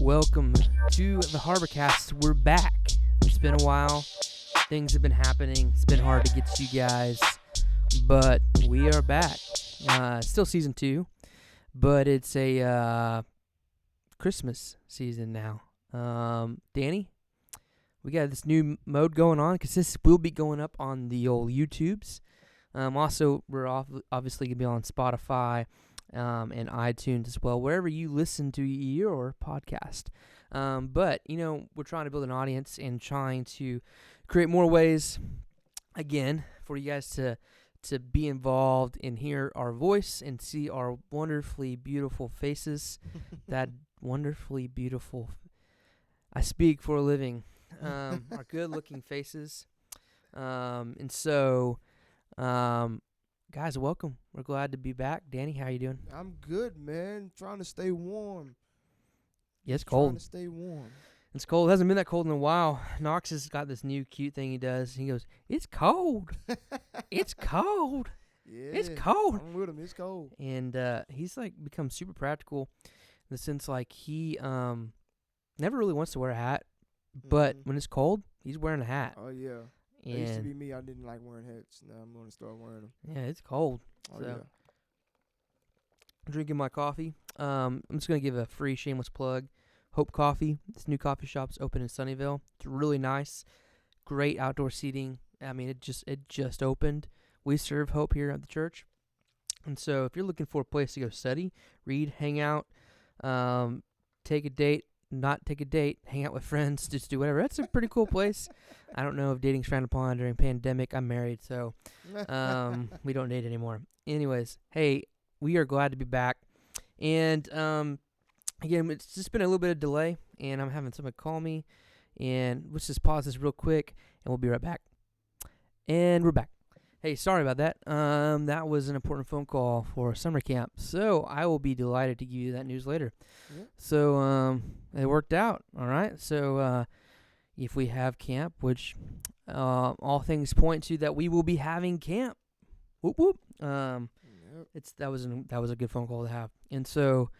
Welcome to the Harborcast. We're back. It's been a while. Things have been happening. It's been hard to get to you guys, but we are back. Still season 2, but it's a Christmas season now. Danny, we got this new mode going on because this will be going up on the old YouTubes. Also, we're obviously going to be on Spotify and iTunes as well, wherever you listen to your podcast. But, we're trying to build an audience and trying to create more ways, again, for you guys to be involved and hear our voice and see our wonderfully beautiful faces. That wonderfully beautiful, I speak for a living, our good-looking faces. Guys, welcome. We're glad to be back. Danny, how you doing? I'm good, man. Trying to stay warm. Yeah, it's cold. Trying to stay warm. It's cold. It hasn't been that cold in a while. Knox has got this new cute thing he does. He goes, "It's cold. It's cold. Yeah, It's cold." I'm with him. It's cold. And he's like become super practical in the sense like he never really wants to wear a hat, but when it's cold, he's wearing a hat. Oh yeah. It used to be me. I didn't like wearing hats. Now I'm gonna start wearing them. Yeah, it's cold. Oh So, yeah. I'm drinking my coffee. I'm just gonna give a free shameless plug. Hope Coffee. This new coffee shop's open in Sunnyvale. It's really nice. Great outdoor seating. I mean, it just opened. We serve Hope here at the church, and so if you're looking for a place to go study, read, hang out, take a date, not take a date, hang out with friends, just do whatever. That's a pretty cool place. I don't know if dating's frowned upon during pandemic. I'm married, so we don't date anymore. Anyways, hey, we are glad to be back. And again, it's just been a little bit of delay, and I'm having someone call me. And let's just pause this real quick, and we'll be right back. And we're back. Hey, sorry about that. That was an important phone call for summer camp, so I will be delighted to give you that news later. Yeah. So it worked out, all right? So if we have camp, which all things point to that we will be having camp. Whoop whoop. That was a good phone call to have. And so,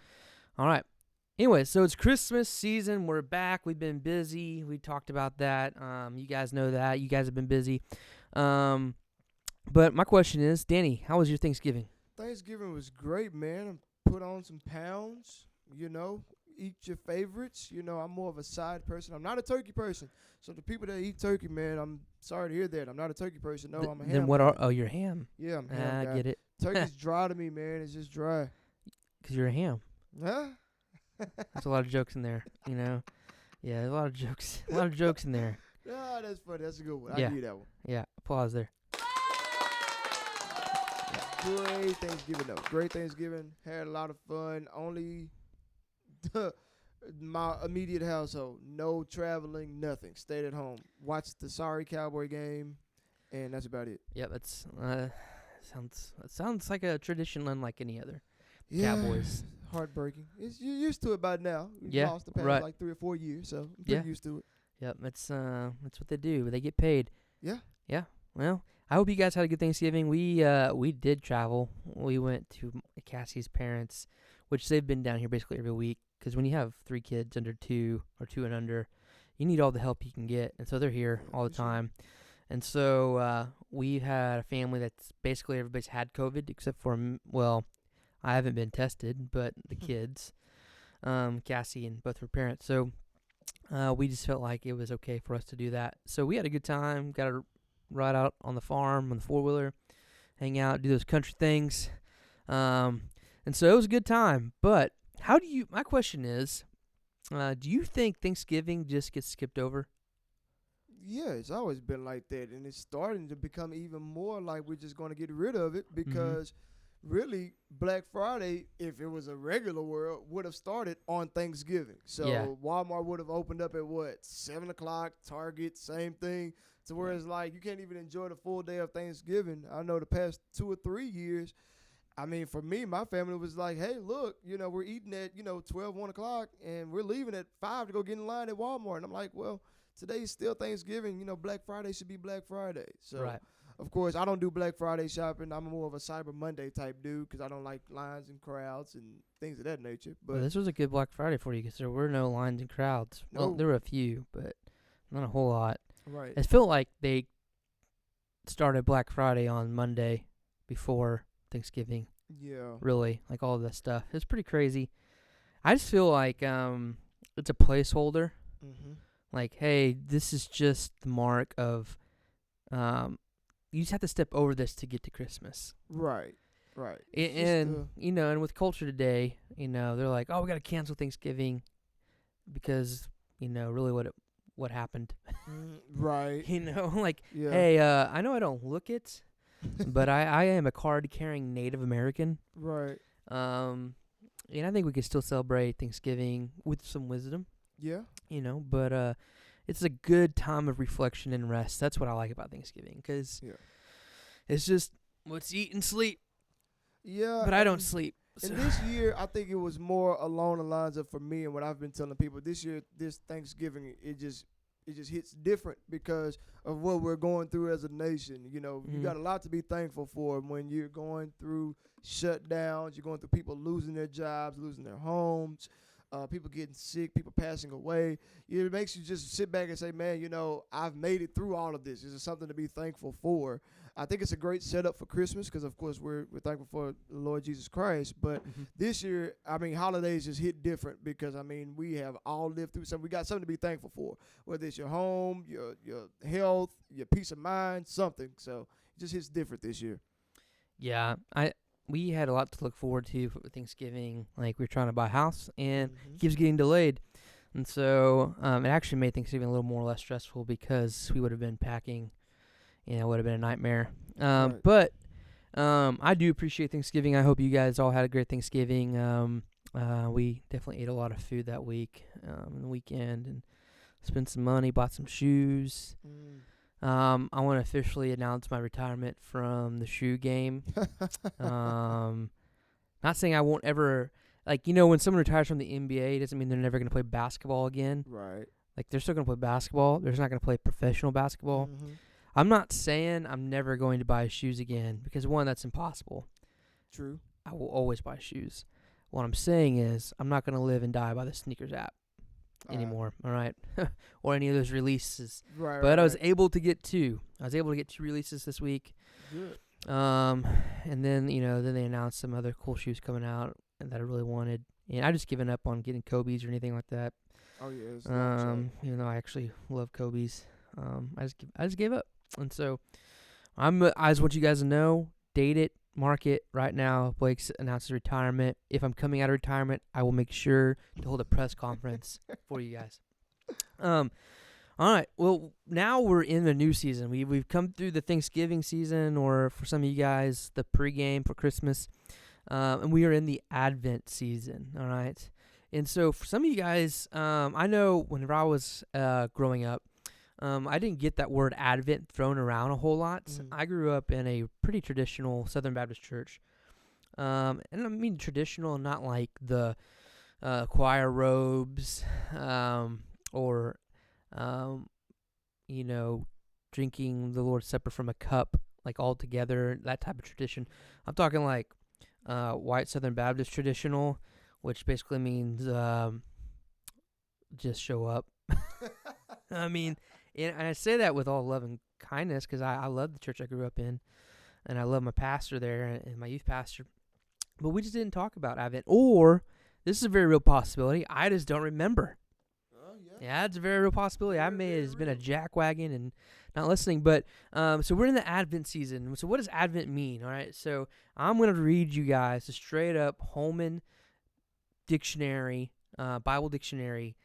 all right. Anyway, so it's Christmas season. We're back. We've been busy. We talked about that. You guys know that. You guys have been busy. But my question is, Danny, how was your Thanksgiving? Thanksgiving was great, man. I put on some pounds. Eat your favorites. I'm more of a side person. I'm not a turkey person. So the people that eat turkey, man, I'm sorry to hear that. I'm not a turkey person. No, I'm a ham. Then what are? Oh, you're ham. Yeah, I'm a ham guy. I get it. Turkey's dry to me, man. It's just dry. Because you're a ham. Huh? There's a lot of jokes in there, Yeah, there's a lot of jokes. A lot of jokes in there. Ah, that's funny. That's a good one. Yeah. I give you that one. Yeah, applause there. Great Thanksgiving, though. Great Thanksgiving. Had a lot of fun. Only my immediate household. No traveling, nothing. Stayed at home. Watched the Sorry Cowboy game, and that's about it. Yeah, that's sounds like a tradition unlike any other. Yeah, Cowboys. Heartbreaking. You're used to it by now. You've Yeah, lost the past right. like 3 or 4 years, so I'm pretty used to it. Yep, that's what they do. They get paid. Yeah. Yeah. Well, I hope you guys had a good Thanksgiving. We did travel. We went to Cassie's parents, which they've been down here basically every week. Because when you have 3 kids under 2 or 2 and under, you need all the help you can get, and so they're here all the time. And so we had a family that's basically everybody's had COVID except for I haven't been tested, but the kids, Cassie and both her parents. So we just felt like it was okay for us to do that. So we had a good time. Got to ride out on the farm on the 4-wheeler, hang out, do those country things. And so it was a good time. But my question is, do you think Thanksgiving just gets skipped over? Yeah, it's always been like that, and it's starting to become even more like we're just going to get rid of it because really Black Friday, if it was a regular world, would have started on Thanksgiving. So Walmart would have opened up at 7 o'clock, Target, same thing. So whereas like you can't even enjoy the full day of Thanksgiving. I know the past 2 or 3 years, I mean, for me, my family was like, hey, look, we're eating at, 12, 1 o'clock, and we're leaving at 5 to go get in line at Walmart. And I'm like, well, today's still Thanksgiving. Black Friday should be Black Friday. So, right. Of course, I don't do Black Friday shopping. I'm more of a Cyber Monday type dude because I don't like lines and crowds and things of that nature. Well, But this was a good Black Friday for you because there were no lines and crowds. Well, no, there were a few, but not a whole lot. right. It felt like they started Black Friday on Monday before Thanksgiving. Yeah. Really, like all of that stuff. It's pretty crazy. I just feel like it's a placeholder. Mm-hmm. Like, hey, this is just the mark of you just have to step over this to get to Christmas. Right. Right. And and with culture today, they're like, oh, we got to cancel Thanksgiving because really what happened. Right. Like, Yeah. hey, I know I don't look it, but I am a card-carrying Native American. Right. And I think we can still celebrate Thanksgiving with some wisdom. Yeah. But it's a good time of reflection and rest. That's what I like about Thanksgiving because it's just let's eat and sleep. Yeah. But I don't sleep. And this year, I think it was more along the lines of, for me and what I've been telling people, this year, this Thanksgiving, it just hits different because of what we're going through as a nation. You got a lot to be thankful for when you're going through shutdowns, you're going through people losing their jobs, losing their homes, people getting sick, people passing away. It makes you just sit back and say, man, I've made it through all of this. This is something to be thankful for. I think it's a great setup for Christmas because, of course, we're thankful for the Lord Jesus Christ. But this year, holidays just hit different because, we have all lived through something. We got something to be thankful for, whether it's your home, your health, your peace of mind, something. So it just hits different this year. Yeah, we had a lot to look forward to for Thanksgiving. Like, we were trying to buy a house, and it keeps getting delayed. And so it actually made Thanksgiving a little more or less stressful because we would have been packing. It would have been a nightmare. Right. But I do appreciate Thanksgiving. I hope you guys all had a great Thanksgiving. We definitely ate a lot of food that week, on the weekend, and spent some money, bought some shoes. I want to officially announce my retirement from the shoe game. Not saying I won't ever, when someone retires from the NBA, it doesn't mean they're never going to play basketball again. Right. Like, they're still going to play basketball. They're just not going to play professional basketball. I'm not saying I'm never going to buy shoes again because, one, that's impossible. True. I will always buy shoes. What I'm saying is I'm not going to live and die by the sneakers app anymore, all right? Or any of those releases. Right. But I was able to get two. I was able to get 2 releases this week. Good. And then, then they announced some other cool shoes coming out that I really wanted. And I just given up on getting Kobe's or anything like that. Oh, yeah. Even though I actually love Kobe's. I just gave up. And so I just want you guys to know, date it, mark it right now. Blake's announced his retirement. If I'm coming out of retirement, I will make sure to hold a press conference for you guys. All right. Well, now we're in the new season. We've come through the Thanksgiving season, or for some of you guys, the pregame for Christmas. And we are in the Advent season. All right. And so for some of you guys, I know whenever I was growing up, I didn't get that word Advent thrown around a whole lot. I grew up in a pretty traditional Southern Baptist church. And I mean traditional, not like the choir robes or, drinking the Lord's Supper from a cup, like all together, that type of tradition. I'm talking like white Southern Baptist traditional, which basically means just show up. And I say that with all love and kindness because I love the church I grew up in, and I love my pastor there and my youth pastor. But we just didn't talk about Advent. Or, this is a very real possibility, I just don't remember. Yeah, it's a very real possibility. I may have been a jackwagon and not listening. But, so we're in the Advent season. So what does Advent mean? All right, so I'm going to read you guys a straight-up Holman Dictionary, Bible Dictionary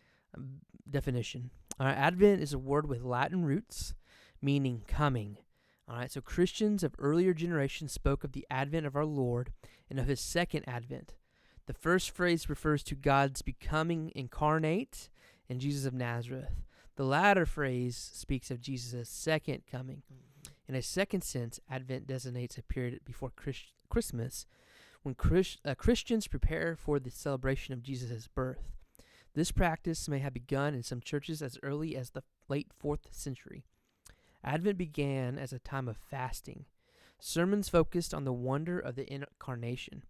definition. All right, Advent is a word with Latin roots, meaning coming. All right, so Christians of earlier generations spoke of the advent of our Lord and of his second advent. The first phrase refers to God's becoming incarnate in Jesus of Nazareth. The latter phrase speaks of Jesus' second coming. In a second sense, Advent designates a period before Christmas when Christians prepare for the celebration of Jesus' birth. This practice may have begun in some churches as early as the late 4th century. Advent began as a time of fasting. Sermons focused on the wonder of the incarnation.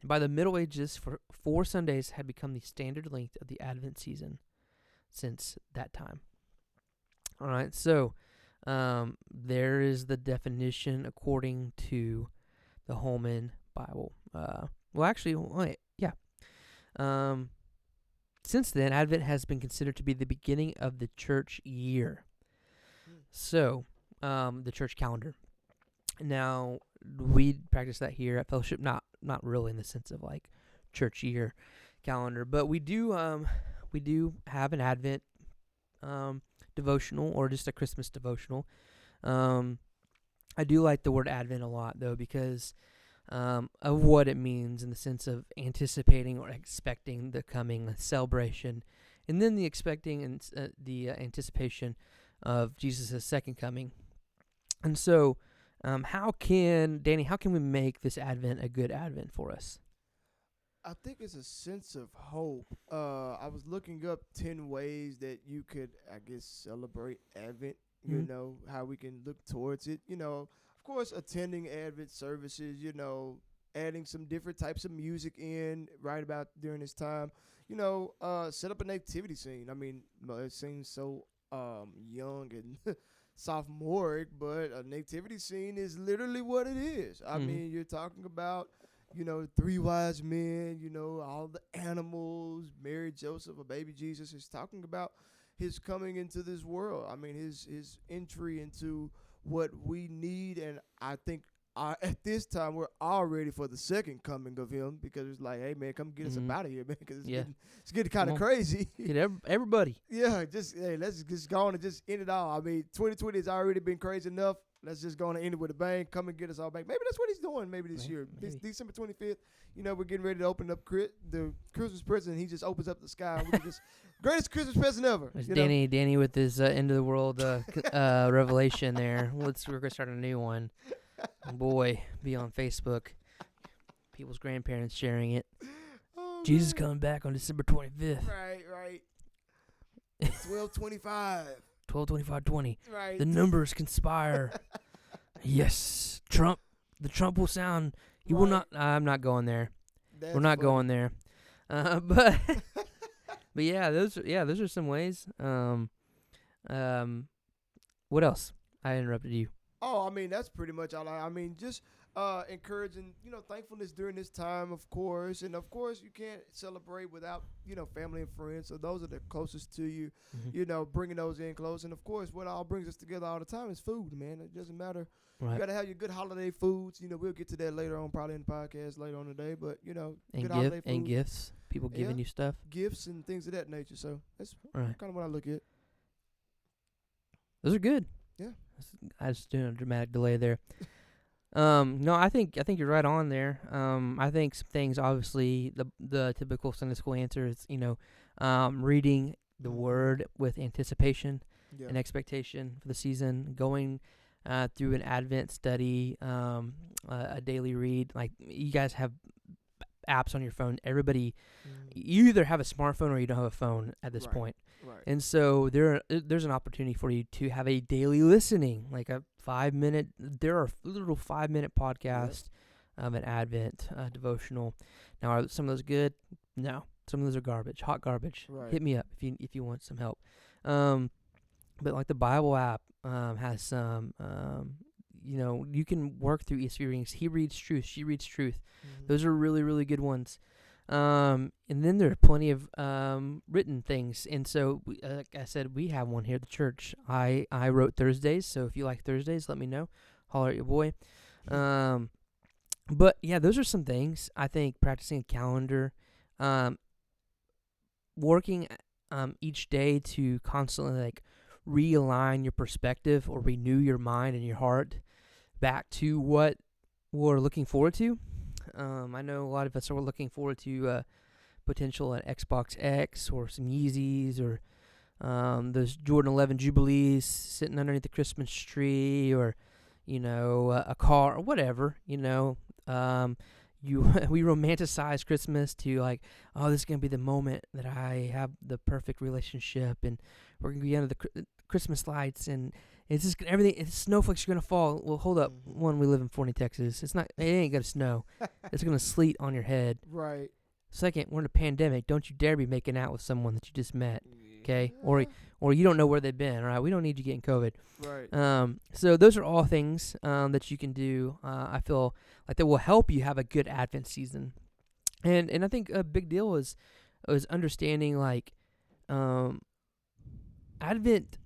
And by the Middle Ages, 4 Sundays had become the standard length of the Advent season since that time. All right, so there is the definition according to the Holman Bible. Since then, Advent has been considered to be the beginning of the church year. So, the church calendar. Now, we practice that here at Fellowship, not really in the sense of like church year calendar, but we do have an Advent devotional or just a Christmas devotional. I do like the word Advent a lot though, because of what it means in the sense of anticipating or expecting the coming celebration, and then the expecting and the anticipation of Jesus' second coming. And so, how can we make this Advent a good Advent for us? I think it's a sense of hope. I was looking up 10 ways that you could, I guess, celebrate Advent, you know, how we can look towards it. You know, of course, attending Advent services, you know, adding some different types of music in right about during this time. You know, set up a nativity scene. I mean, it seems so young and sophomoric, but a nativity scene is literally what it is. I mean, you're talking about, you know, 3 wise men, you know, all the animals, Mary, Joseph, a baby Jesus. Is talking about his coming into this world. I mean, his entry into what we need. And I think at this time, we're all ready for the second coming of him, because it's like, hey, man, come get us up out of here, man, because it's getting kind of crazy. Get everybody. Yeah, let's just go on and just end it all. I mean, 2020 has already been crazy enough. Let's just go on and end it with a bang. Come and get us all back. Maybe that's what he's doing maybe this year. This December 25th, you know, we're getting ready to open up the Christmas present. He just opens up the sky. We just greatest Christmas present ever. There's Danny with his end of the world revelation there. We're going to start a new one. Boy, be on Facebook. People's grandparents sharing it. Oh, Jesus coming back on December 25th. Right. 12/25. 12/25/20. Right. The numbers conspire. Yes. The Trump will sound. He will not. I'm not going there. We're not going there. But yeah, those are some ways. What else? I interrupted you. Oh, I mean, that's pretty much all. I mean, just encouraging, you know, thankfulness during this time, of course. And, of course, you can't celebrate without, you know, family and friends. So those are the closest to you, you know, bringing those in close. And, of course, what all brings us together all the time is food, man. It doesn't matter. Right. You got to have your good holiday foods. You know, we'll get to that later on, probably in the podcast later on today. But, you know, good holiday food. And gifts. People giving you stuff. Gifts and things of that nature. So that's kind of what I look at. Those are good. Yeah. I just doing a dramatic delay there. No, I think you're right on there. I think some things, obviously, the typical Sunday school answer is, you know, reading the Word with anticipation and expectation for the season, going through an Advent study, a daily read. Like, you guys have apps on your phone. Everybody, you either have a smartphone or you don't have a phone at this point. Right. And so there's an opportunity for you to have a daily listening, like a 5-minute. There are little 5-minute podcasts of an Advent devotional. Now, are some of those good? No, some of those are garbage, hot garbage. Right. Hit me up if you want some help. But like the Bible app has some. You know, you can work through ESV readings. He reads truth. She reads truth. Those are really, really good ones. And then there are plenty of written things. And so, like I said, we have one here at the church. I wrote Thursdays, so if you like Thursdays, let me know. Holler at your boy. But, yeah, those are some things. I think practicing a calendar, working each day to constantly, like, realign your perspective or renew your mind and your heart back to what we're looking forward to. I know a lot of us are looking forward to potential at Xbox X or some Yeezys or those Jordan 11 Jubilees sitting underneath the Christmas tree, or, you know, a car or whatever, you know. We romanticize Christmas to, like, oh, this is going to be the moment that I have the perfect relationship, and we're going to be under the Christmas lights, and It's just everything. It's snowflakes are gonna fall. Well, hold up. Mhm. One, we live in Forney, Texas. It's not. It ain't gonna snow. It's gonna sleet on your head. Right. Second, we're in a pandemic. Don't you dare be making out with someone that you just met. Okay, Yeah. or you don't know where they've been. All right, we don't need you getting COVID. Right. So those are all things that you can do. I feel like that will help you have a good Advent season, and I think a big deal is understanding like Advent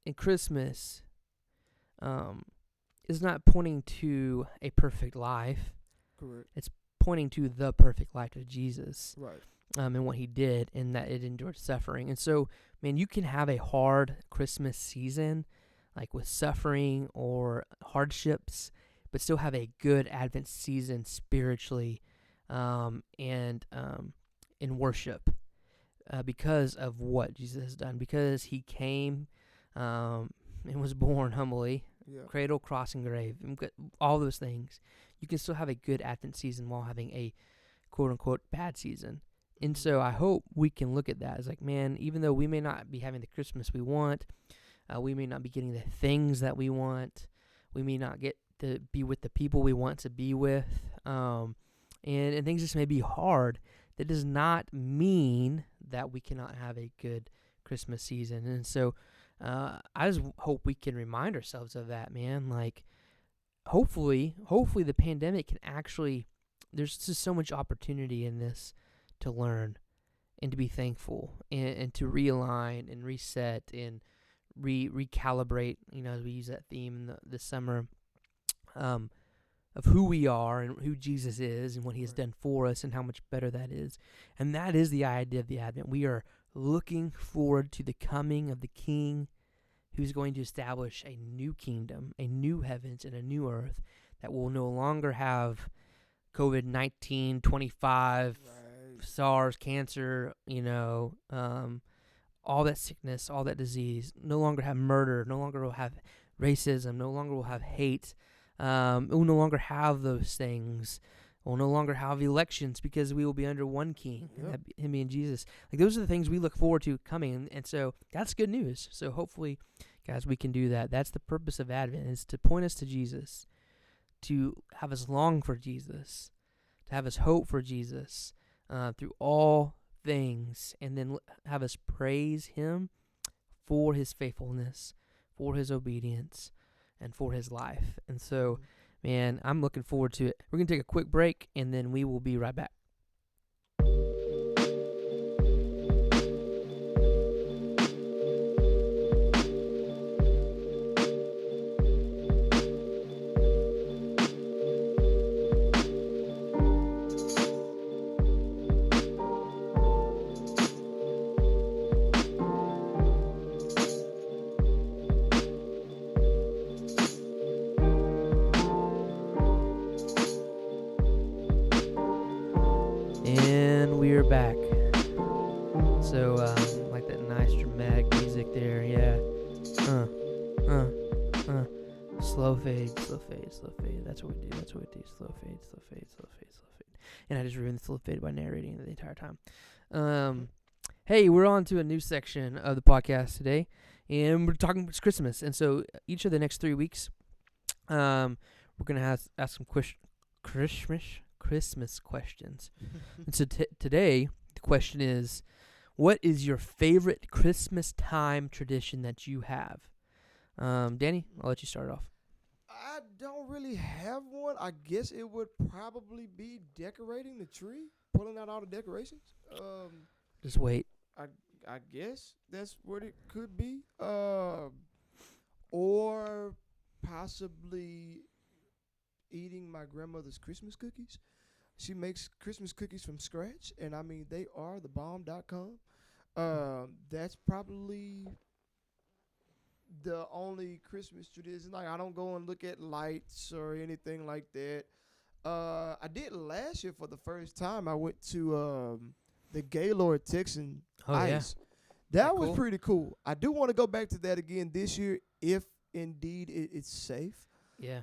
and Christmas is not pointing to a perfect life. Correct. It's pointing to the perfect life of Jesus. Right. And what he did, and that it endured suffering. And so, man, you can have a hard Christmas season, like with suffering or hardships, but still have a good Advent season spiritually, and in worship, because of what Jesus has done. Because he came, and was born humbly, Yeah. cradle, cross, and grave, and all those things. You can still have a good Advent season while having a quote unquote bad season. And so I hope we can look at that as like, man, even though we may not be having the Christmas we want, we may not be getting the things that we want, we may not get to be with the people we want to be with, and things just may be hard. That does not mean that we cannot have a good Christmas season. And so I just hope we can remind ourselves of that, man. Like, hopefully the pandemic can actually, there's just so much opportunity in this to learn and to be thankful and to realign and reset and recalibrate, as we use that theme in this summer, of who we are and who Jesus is and what he has done for us and how much better that is. And that is the idea of the Advent. We are looking forward to the coming of the King who's going to establish a new kingdom, a new heavens and a new earth that will no longer have COVID-19, 25, Right. SARS, cancer, all that sickness, all that disease. No longer have murder, no longer will have racism, no longer will have hate. It will no longer have those things. We'll no longer have elections because we will be under one king, and Yep. that him being Jesus. Like, those are the things we look forward to coming, and so that's good news. So hopefully, guys, we can do that. That's the purpose of Advent, is to point us to Jesus, to have us long for Jesus, to have us hope for Jesus through all things, and then have us praise him for his faithfulness, for his obedience, and for his life. And so, man, I'm looking forward to it. We're going to take a quick break, and then we will be right back. And we're back. So, like that nice dramatic music there, yeah. Slow fade, slow fade, slow fade. That's what we do. That's what we do. Slow fade, slow fade, slow fade, slow fade. And I just ruined the slow fade by narrating the entire time. Hey, we're on to a new section of the podcast today, and we're talking about Christmas. And so, each of the next 3 weeks, we're gonna ask some Christmas questions. And so today, the question is, what is your favorite Christmas time tradition that you have? Danny, I'll let you start off. I don't really have one. I guess it would probably be decorating the tree, pulling out all the decorations. Just wait. I guess that's what it could be. Or possibly eating my grandmother's Christmas cookies. She makes Christmas cookies from scratch, and I mean they are the bomb.com. That's probably the only Christmas tradition. Like, I don't go and look at lights or anything like that. I did last year for the first time. I went to the Gaylord Texan Ice. Yeah. That was Cool? pretty cool. I do want to go back to that again this year if indeed it's safe. Yeah.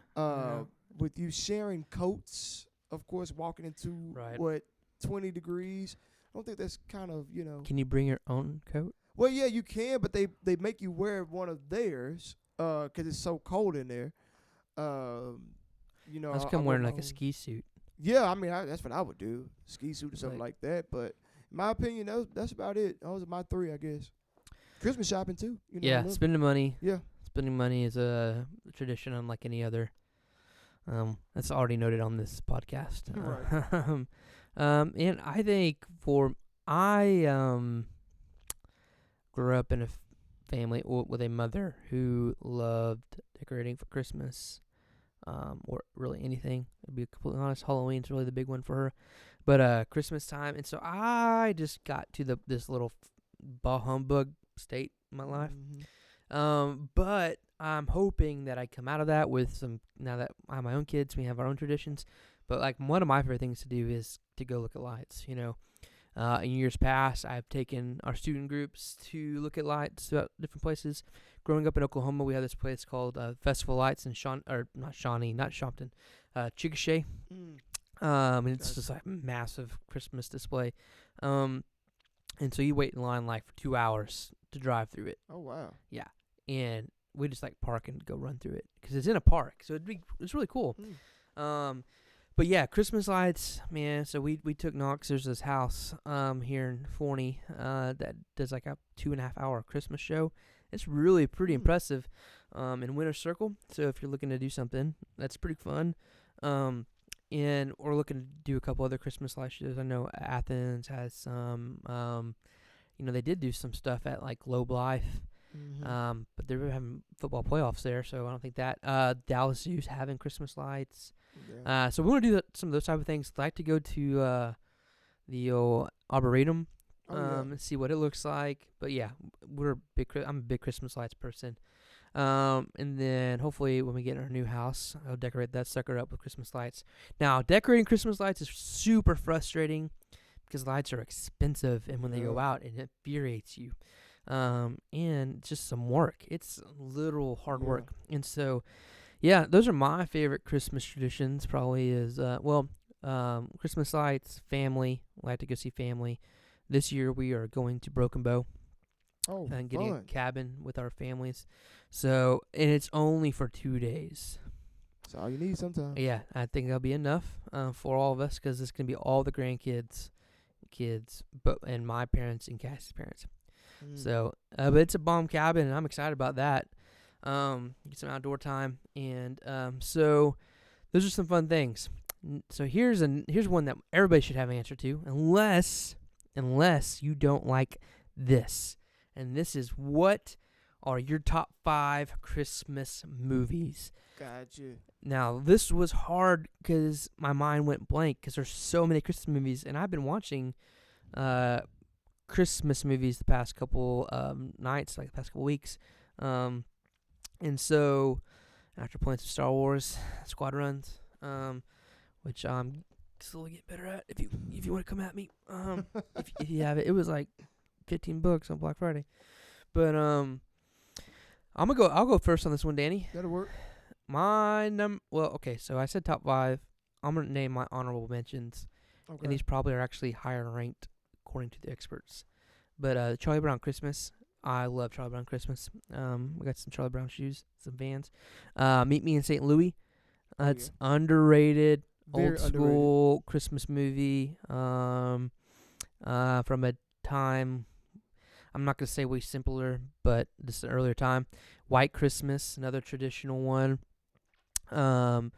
With you sharing coats, of course, walking into Right. 20 degrees. I don't think that's kind of. Can you bring your own coat? Well, yeah, you can, but they make you wear one of theirs. 'cause it's so cold in there. You know, I was I come wear wearing my like a own- ski suit. Yeah, I mean, that's what I would do. Ski suit or something Like- like that. But in my opinion, that's about it. Those are my three, I guess. Christmas shopping too. You know, I Yeah, love it. spending money. Yeah. Spending money is a tradition unlike any other. That's already noted on this podcast. Right. And I think I grew up in a family with a mother who loved decorating for Christmas, or really anything. To be completely honest, Halloween's really the big one for her. But Christmas time, and so I just got to this little bah humbug state in my life. But I'm hoping that I come out of that with some. Now that I have my own kids, we have our own traditions. But like one of my favorite things to do is to go look at lights. In years past, I've taken our student groups to look at lights at different places. Growing up in Oklahoma, we have this place called Festival Lights in not Shompton, Chickasha. And it's just like massive Christmas display. And so you wait in line like for 2 hours to drive through it. Oh wow. Yeah, and we just like park and go run through it because it's in a park, so it's really cool. But yeah, Christmas lights, man. So we took Knox. There's this house here in Forney that does like a 2.5 hour Christmas show. It's really pretty impressive in Winter Circle. So if you're looking to do something, that's pretty fun. And we're looking to do a couple other Christmas light shows. I know Athens has some. They did do some stuff at like Globe Life. But they're having football playoffs there, so I don't think that. Dallas Zoo's having Christmas lights. Yeah. So we want to do some of those type of things. I'd like to go to the old Arboretum and see what it looks like. But yeah, I'm a big Christmas lights person. And then hopefully when we get our new house, I'll decorate that sucker up with Christmas lights. Now, decorating Christmas lights is super frustrating because lights are expensive, and when they go out, it infuriates you. And it's just some work. It's literal hard work. And so, yeah, those are my favorite Christmas traditions. Probably is Christmas lights, family. I like to go see family. This year we are going to Broken Bow and getting a cabin with our families. So, and it's only for 2 days. That's all you need sometimes. Yeah, I think that'll be enough for all of us because it's gonna be all the grandkids, and my parents and Cassie's parents. So, but it's a bomb cabin, and I'm excited about that. Get some outdoor time, and so those are some fun things. So here's one that everybody should have an answer to, unless you don't like this. And this is, what are your top 5 Christmas movies? Gotcha. Now, this was hard because my mind went blank because there's so many Christmas movies, and I've been watching Christmas movies the past couple nights, like the past couple weeks. And so, after playing some Star Wars Squadrons, which I'm slowly getting better at. If you want to come at me, if you have it, it was like $15 on Black Friday. But I'll go first on this one, Danny. That'll work. So I said top 5. I'm gonna name my honorable mentions, and these probably are actually higher ranked according to the experts. But Charlie Brown Christmas, I love Charlie Brown Christmas. We got some Charlie Brown shoes, some Vans. Meet Me in St. Louis. It's underrated, Very old school Christmas movie. From a time, I'm not gonna say way simpler, but this is an earlier time. White Christmas, another traditional one. And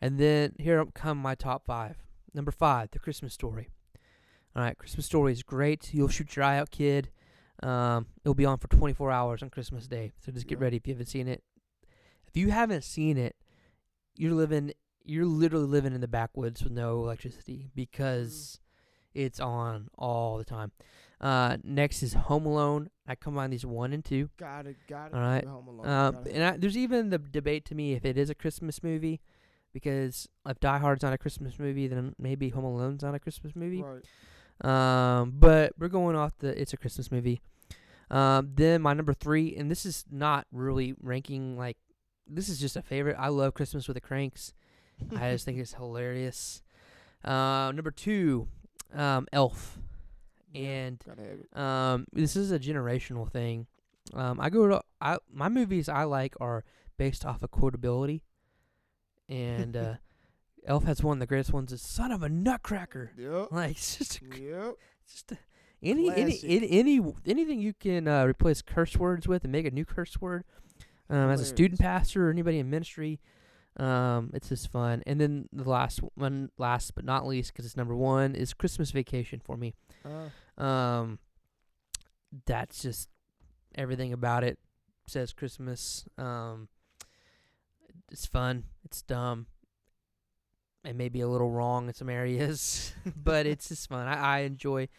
then here come my top 5. Number 5, The Christmas Story. All right, Christmas Story is great. You'll shoot your eye out, kid. It'll be on for 24 hours on Christmas Day, so just get ready if you haven't seen it. If you haven't seen it, you're literally living in the backwoods with no electricity because it's on all the time. Next is Home Alone. I combine these 1 and 2. Got it. All right. Home Alone. There's even the debate to me if it is a Christmas movie, because if Die Hard's not a Christmas movie, then maybe Home Alone's not a Christmas movie. Right. But we're going off it's a Christmas movie. Then my number 3, and this is not really ranking, like, this is just a favorite. I love Christmas with the Cranks. I just think it's hilarious. Number 2, Elf. And Gotta have it. this is a generational thing. I my movies I like are based off of quotability, and Elf has one of the greatest ones. Is "Son of a Nutcracker." Yep. Like it's just Yep. just anything you can replace curse words with and make a new curse word. As a student pastor or anybody in ministry, it's just fun. And then the last but not least, because it's number one, is Christmas Vacation for me. That's just everything about it says Christmas. It's fun. It's dumb. It may be a little wrong in some areas, but it's just fun. I enjoy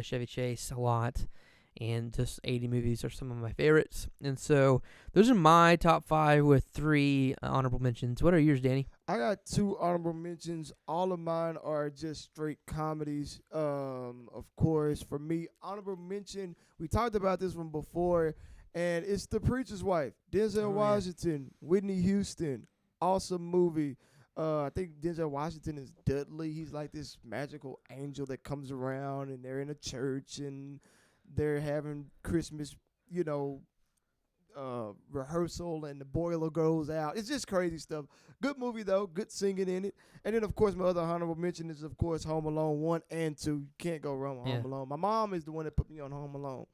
Chevy Chase a lot. And just 80 movies are some of my favorites. And so those are my top 5 with 3 honorable mentions. What are yours, Danny? I got 2 honorable mentions. All of mine are just straight comedies. Of course, for me, honorable mention, we talked about this one before, and it's The Preacher's Wife. Denzel Washington, Whitney Houston. Awesome movie. I think Denzel Washington is Dudley. He's like this magical angel that comes around, and they're in a church, and they're having Christmas, rehearsal, and the boiler goes out. It's just crazy stuff. Good movie, though. Good singing in it. And then, of course, my other honorable mention is, of course, Home Alone 1 and 2. You can't go wrong with Home Alone. My mom is the one that put me on Home Alone.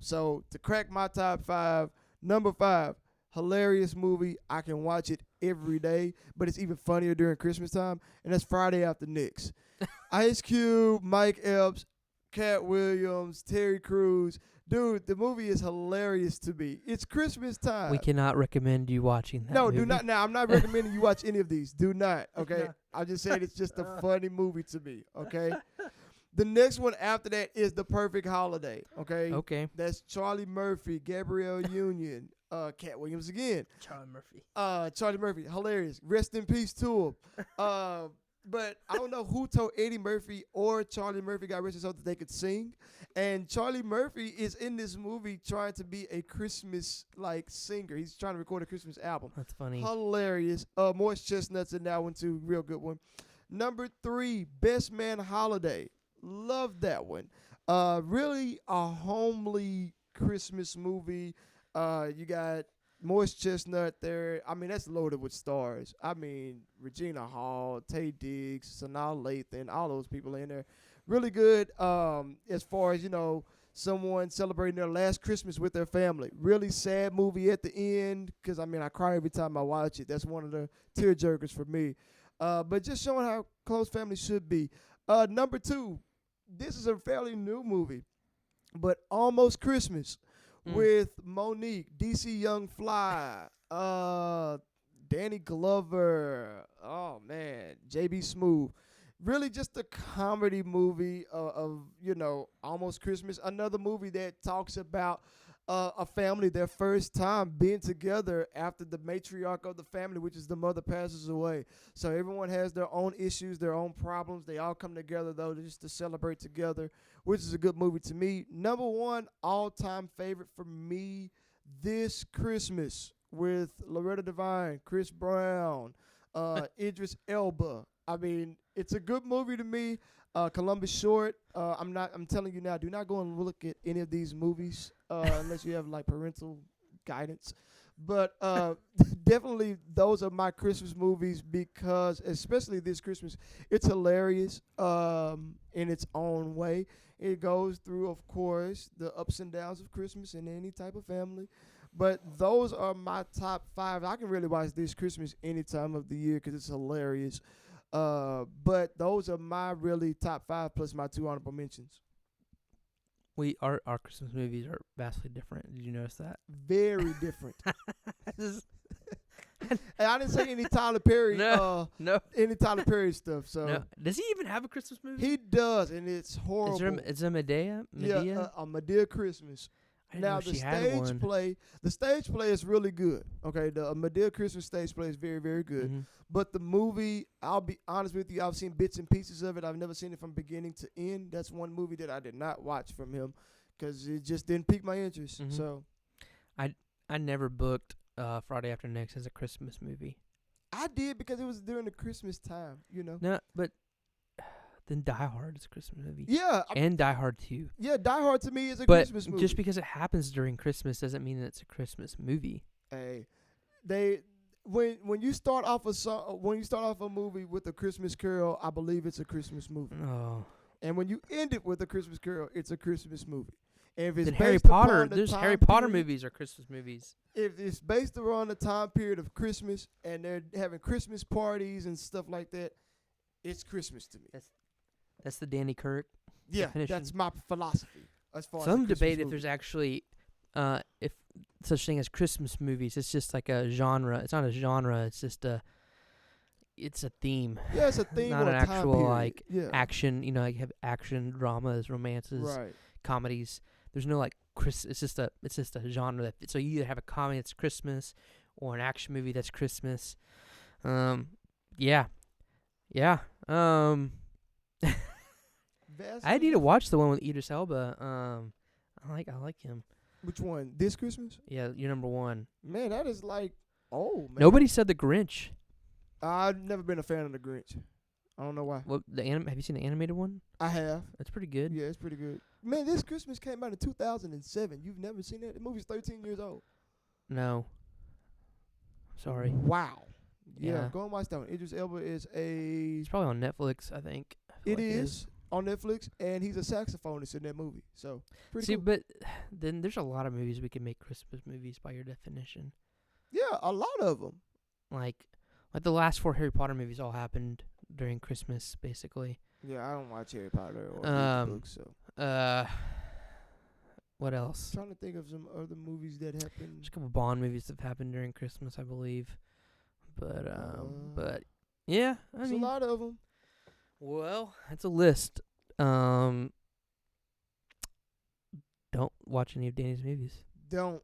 So, to crack my top 5, number 5, hilarious movie. I can watch it every day, but it's even funnier during Christmas time, and that's Friday After Next. Ice Cube, Mike Epps, Cat Williams, Terry Crews. Dude, the movie is hilarious to me. It's Christmas time. We cannot recommend you watching that movie. Do not. Now, I'm not recommending you watch any of these. Do not, okay? I just said it's just a funny movie to me, okay? The next one after that is The Perfect Holiday, okay? Okay. That's Charlie Murphy, Gabrielle Union, Cat Williams again. Charlie Murphy, hilarious. Rest in peace to him. But I don't know who told Eddie Murphy or Charlie Murphy got rich so that they could sing. And Charlie Murphy is in this movie trying to be a Christmas-like singer. He's trying to record a Christmas album. That's funny. Hilarious. Morris Chestnut's in that one, too. Real good one. Number 3, Best Man Holiday. Love that one. Really a homely Christmas movie. You got Morris Chestnut there. I mean, that's loaded with stars. I mean, Regina Hall, Taye Diggs, Sanaa Lathan, all those people in there. Really good as far as, someone celebrating their last Christmas with their family. Really sad movie at the end because, I cry every time I watch it. That's one of the tearjerkers for me. But just showing how close family should be. Number 2, this is a fairly new movie, but Almost Christmas. With Monique, DC Young Fly, Danny Glover, J.B. Smoove. Really just a comedy movie of Almost Christmas. Another movie that talks about a family, their first time being together after the matriarch of the family, which is the mother, passes away. So everyone has their own issues, their own problems. They all come together, though, just to celebrate together, which is a good movie to me. Number 1 all-time favorite for me, This Christmas, with Loretta Devine, Chris Brown, Idris Elba. It's a good movie to me. Columbus Short. I'm telling you now, do not go and look at any of these movies unless you have like parental guidance. But definitely those are my Christmas movies because, especially this Christmas, it's hilarious in its own way. It goes through, of course, the ups and downs of Christmas in any type of family. But those are my top 5. I can really watch this Christmas any time of the year because it's hilarious. But those are my really top 5 plus my 2 honorable mentions. Our Christmas movies are vastly different. Did you notice that? Very different. And I didn't say any Tyler Perry. No. Any Tyler Perry stuff. So no. Does he even have a Christmas movie? He does, and it's horrible. Is there Medea? Yeah, a Medea Christmas. Now the stage play is really good. Okay, the Medea Christmas stage play is very, very good. Mm-hmm. But the movie, I'll be honest with you, I've seen bits and pieces of it. I've never seen it from beginning to end. That's one movie that I did not watch from him because it just didn't pique my interest. Mm-hmm. So, I never booked Friday After Next as a Christmas movie. I did because it was during the Christmas time. No, but then Die Hard is a Christmas movie. Yeah, And Die Hard 2. yeah. Die Hard to me is a But Christmas movie. just because it happens during Christmas doesn't mean that it's a Christmas movie. Hey, when you start off a movie with a Christmas Carol, I believe it's a Christmas movie. Oh. And when you end it with a Christmas Carol, it's a Christmas movie. And if it's Then Harry based upon Potter, the there's time Harry Potter period- movies are Christmas movies. If it's based around the time period of Christmas and they're having Christmas parties and stuff like that, it's Christmas to me. That's the Danny Kirk. Yeah, definition. that's my philosophy as far as Some a Christmas debate if movie. there's actually if such thing as Christmas movies. It's just like a genre. It's not a genre. It's just it's a theme. Yeah, it's a theme not or an a time actual period. like yeah. action. You know, like you have action, dramas, romances, Right. comedies. There's no like It's just a genre that. So you either have a comedy that's Christmas, or an action movie that's Christmas. Yeah. I need to watch the one with Idris Elba. I like him. Which one? This Christmas? Yeah, you're number one. Man, that is like, man. Nobody said the Grinch. I've never been a fan of the Grinch. I don't know why. What have you seen the animated one? I have. That's pretty good. Yeah, it's pretty good. Man, This Christmas came out in 2007. You've never seen that? The movie's 13 years old. No. Sorry. Wow. Yeah, Yeah. go and watch that one. Idris Elba is a... It's probably on Netflix, I think. I feel It like is on Netflix, and he's a saxophonist in that movie. So, pretty See, cool. but then there's a lot of movies we can make Christmas movies by your definition. Yeah, a lot of them. Like the last 4 Harry Potter movies all happened during Christmas, basically. Yeah, I don't watch Harry Potter or read the books, so. What else? I'm trying to think of some other movies that happened. There's a couple Bond movies that have happened during Christmas, I believe. But yeah, I There's mean, a lot of them. well, it's a list. Don't watch any of Danny's movies. Don't.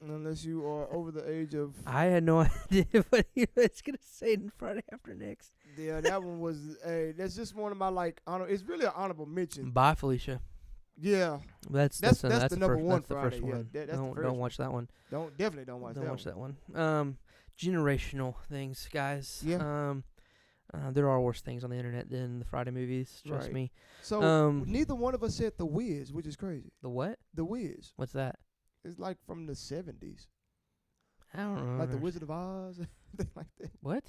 Unless you are over the age of... I had no idea what he was gonna say in Friday After Next. Yeah, that one was... that's just one of my, like... It's really an honorable mention. Bye, Felicia. Yeah. That's the the number first, one that's the Friday. first Yeah, one. that's the Don't first watch that one. Definitely don't watch Don't that watch one. that one. Generational things, guys. Yeah. There are worse things on the internet than the Friday movies. Trust Right. me. So, neither one of us said The Wiz, which is crazy. The what? The Wiz. What's that? It's like from the 70s. I don't know. Like The Wizard of Oz. Things like that. What?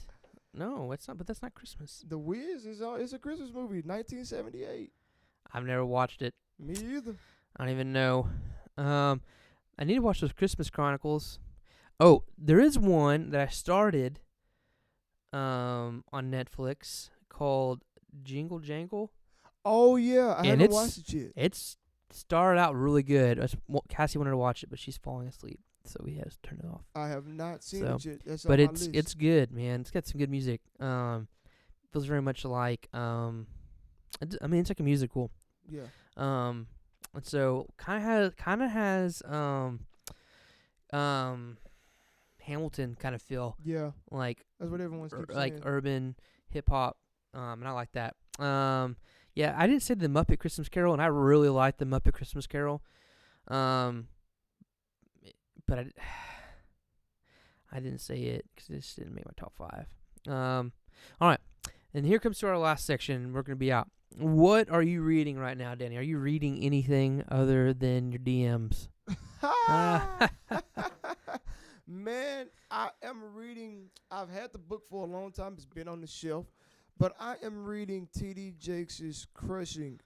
No, it's not. But that's not Christmas. The Wiz is it's a Christmas movie, 1978. I've never watched it. Me either. I don't even know. I need to watch those Christmas Chronicles. Oh, there is one that I started on Netflix called Jingle Jangle. Oh, yeah. I And haven't it's- watched it yet. It's started out really good. Cassie wanted to watch it, but she's falling asleep, so we had to turn it off. I have not seen So, it yet. That's But on my list. it's good, man. It's got some good music. Feels very much like it's like a musical. Yeah. And so kind of has Hamilton kind of feel Yeah. like That's what everyone keeps saying. like urban hip hop. And I like that. Yeah, I didn't say the Muppet Christmas Carol, and I really like the Muppet Christmas Carol. But I didn't say it because it just didn't make my top 5. All right, and here comes to our last section. We're gonna be out. What are you reading right now, Danny? Are you reading anything other than your DMs? Man, I am reading. I've had the book for a long time. It's been on the shelf. But I am reading T.D. Jakes' Crushing.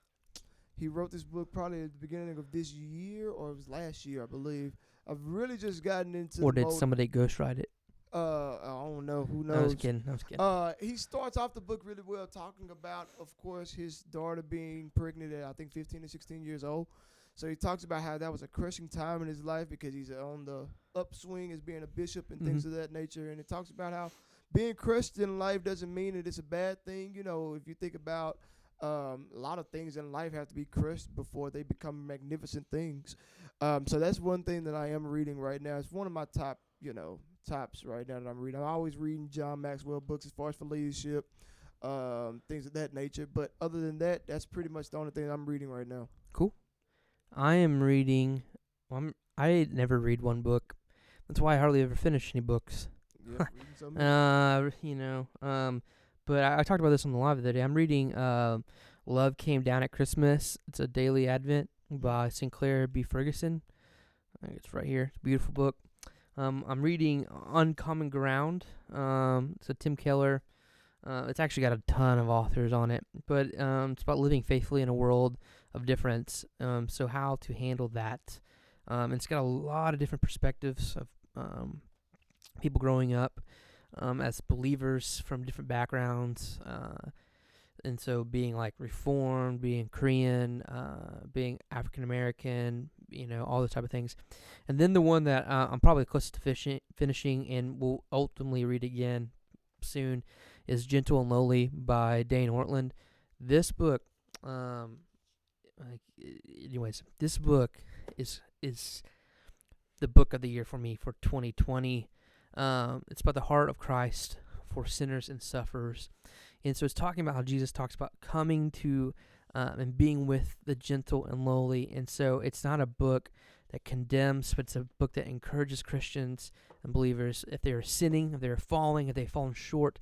He wrote this book probably at the beginning of this year, or it was last year, I believe. I've really just gotten into Or the did mode. somebody ghostwrite it? I don't know. Who knows? I was kidding. He starts off the book really well, talking about, of course, his daughter being pregnant at, I think, 15 or 16 years old. So he talks about how that was a crushing time in his life because he's on the upswing as being a bishop and things of that nature. And it talks about how being crushed in life doesn't mean that it's a bad thing. You know, if you think about a lot of things in life have to be crushed before they become magnificent things. So that's one thing that I am reading right now. It's one of my tops right now that I'm reading. I'm always reading John Maxwell books as far as for leadership, things of that nature. But other than that, that's pretty much the only thing I'm reading right now. Cool. I am reading. I never read one book. That's why I hardly ever finish any books. Yeah, reading something. but I talked about this on the live the other day. I'm reading Love Came Down at Christmas. It's a daily advent by Sinclair B. Ferguson. I think it's right here. It's a beautiful book. I'm reading Uncommon Ground. It's a Tim Keller. It's actually got a ton of authors on it, but it's about living faithfully in a world of difference. So how to handle that. And it's got a lot of different perspectives of people growing up as believers from different backgrounds. And so being like Reformed, being Korean, being African American, all those type of things. And then the one that I'm probably closest to finishing and will ultimately read again soon is Gentle and Lowly by Dane Ortland. This book, this book is the book of the year for me for 2020. It's about the heart of Christ for sinners and sufferers. And so it's talking about how Jesus talks about coming to and being with the gentle and lowly. And so it's not a book that condemns, but it's a book that encourages Christians and believers, if they are sinning, if they are falling, if they've fallen short,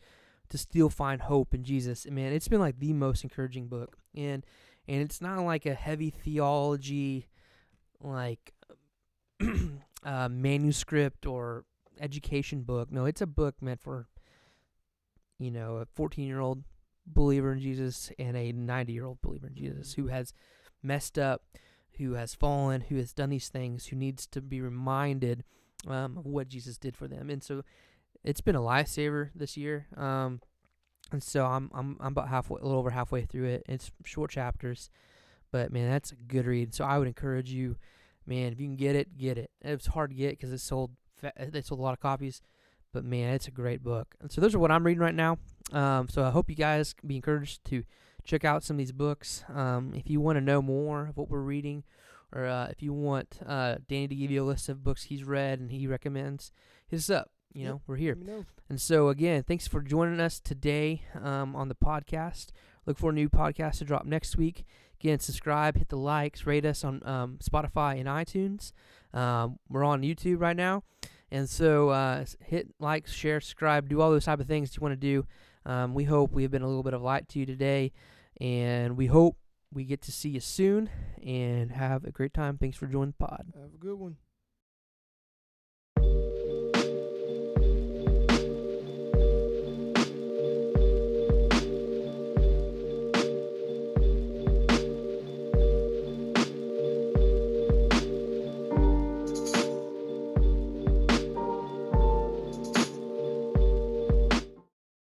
to still find hope in Jesus. And man, it's been like the most encouraging book. And it's not like a heavy theology, like manuscript or education book. No, it's a book meant for a 14-year-old believer in Jesus and a 90-year-old believer in Jesus who has messed up, who has fallen, who has done these things, who needs to be reminded of what Jesus did for them. And so it's been a lifesaver this year. And so I'm about a little over halfway through it. It's short chapters, but man, that's a good read. So I would encourage you, man, if you can get it, get it. It's hard to get because they sold a lot of copies. But, man, it's a great book. And so those are what I'm reading right now. So I hope you guys can be encouraged to check out some of these books. If you want to know more of what we're reading, or if you want Danny to give you a list of books he's read and he recommends, hit us up. We're here. Let me know. And so, again, thanks for joining us today on the podcast. Look for a new podcast to drop next week. Again, subscribe, hit the likes, rate us on Spotify and iTunes. We're on YouTube right now. And so hit like, share, subscribe, do all those type of things you want to do. We hope we have been a little bit of light to you today, and we hope we get to see you soon, and have a great time. Thanks for joining the pod. Have a good one.